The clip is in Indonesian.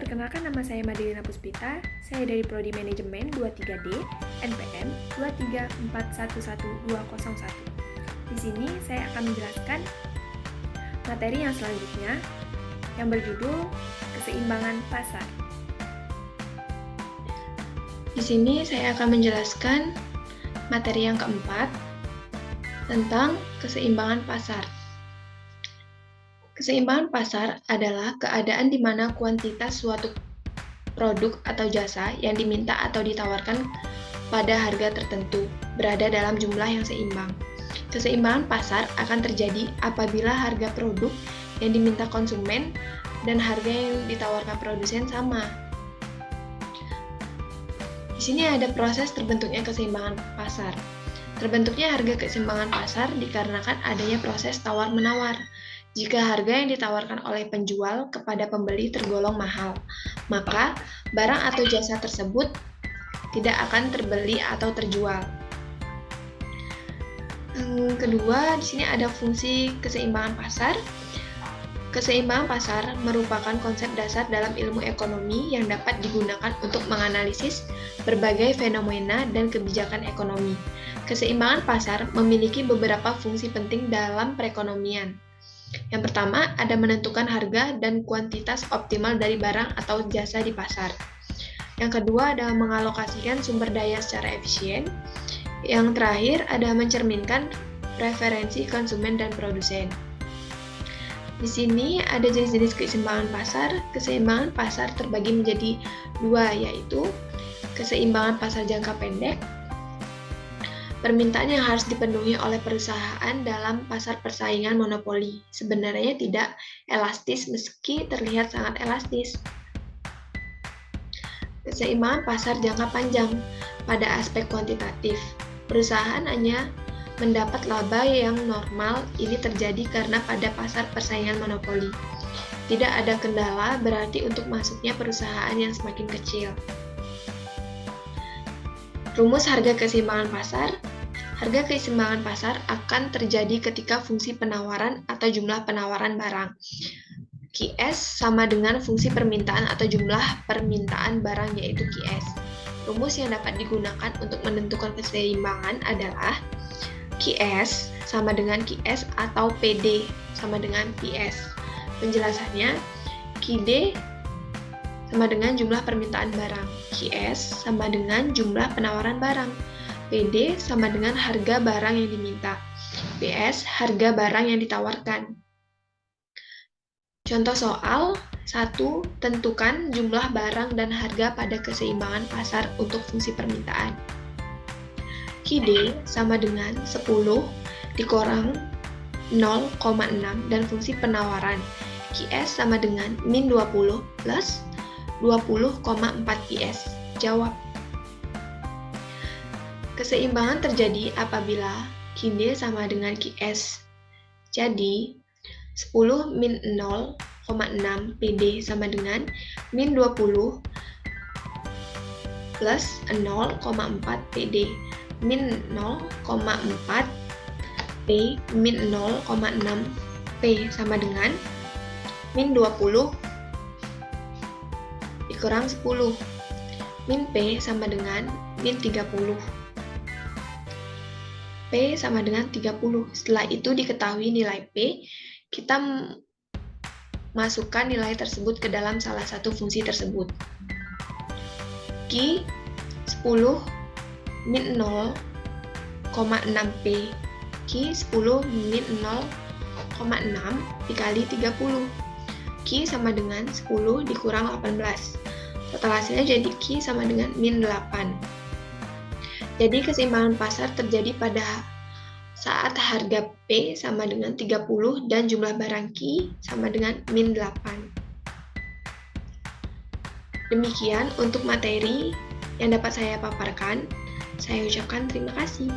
Perkenalkan, nama saya Madelina Puspita. Saya dari Prodi Manajemen 23D, NPM 234111201. Di sini saya akan menjelaskan materi yang selanjutnya yang berjudul keseimbangan pasar. Di sini saya akan menjelaskan materi yang keempat tentang keseimbangan pasar. Keseimbangan pasar adalah keadaan di mana kuantitas suatu produk atau jasa yang diminta atau ditawarkan pada harga tertentu berada dalam jumlah yang seimbang. Keseimbangan pasar akan terjadi apabila harga produk yang diminta konsumen dan harga yang ditawarkan produsen sama. Di sini ada proses terbentuknya keseimbangan pasar. Terbentuknya harga keseimbangan pasar dikarenakan adanya proses tawar-menawar. Jika harga yang ditawarkan oleh penjual kepada pembeli tergolong mahal, maka barang atau jasa tersebut tidak akan terbeli atau terjual. Yang kedua, di sini ada fungsi keseimbangan pasar. Keseimbangan pasar merupakan konsep dasar dalam ilmu ekonomi yang dapat digunakan untuk menganalisis berbagai fenomena dan kebijakan ekonomi. Keseimbangan pasar memiliki beberapa fungsi penting dalam perekonomian. Yang pertama, ada menentukan harga dan kuantitas optimal dari barang atau jasa di pasar. Yang kedua, ada mengalokasikan sumber daya secara efisien. Yang terakhir, ada mencerminkan preferensi konsumen dan produsen. Di sini ada jenis-jenis keseimbangan pasar. Keseimbangan pasar terbagi menjadi dua, yaitu keseimbangan pasar jangka pendek. Permintaan yang harus dipenuhi oleh perusahaan dalam pasar persaingan monopoli sebenarnya tidak elastis meski terlihat sangat elastis. Keseimbangan pasar jangka panjang. Pada aspek kuantitatif, perusahaan hanya mendapat laba yang normal. Ini terjadi karena pada pasar persaingan monopoli tidak ada kendala berarti untuk masuknya perusahaan yang semakin kecil. Rumus harga keseimbangan pasar. Harga keseimbangan pasar akan terjadi ketika fungsi penawaran atau jumlah penawaran barang QS sama dengan fungsi permintaan atau jumlah permintaan barang, yaitu QS. Rumus yang dapat digunakan untuk menentukan keseimbangan adalah QS sama dengan QS atau PD sama dengan PS. Penjelasannya, QD sama dengan jumlah permintaan barang, QS sama dengan jumlah penawaran barang, PD sama dengan harga barang yang diminta, PS harga barang yang ditawarkan. Contoh soal 1. Tentukan jumlah barang dan harga pada keseimbangan pasar untuk fungsi permintaan. QD sama dengan 10 dikurang 0,6 dan fungsi penawaran. QS sama dengan min 20 plus 20,4 PS. Jawab. Keseimbangan terjadi apabila QD sama dengan QS. Jadi, 10 min 0,6 PD sama dengan min 20 plus 0,4 PD. Min 0,4 P min 0,6 P sama dengan min 20 dikurang 10. Min P sama dengan min 30. P sama dengan 30. Setelah itu diketahui nilai P, kita masukkan nilai tersebut ke dalam salah satu fungsi tersebut. Q 10 min 0,6 P. Q 10 min 0,6 dikali 30. Q sama dengan 10 dikurang 18. Total hasilnya jadi Q sama dengan min 8. Jadi keseimbangan pasar terjadi pada saat harga P sama dengan 30 dan jumlah barang Q sama dengan min 8. Demikian untuk materi yang dapat saya paparkan. Saya ucapkan terima kasih.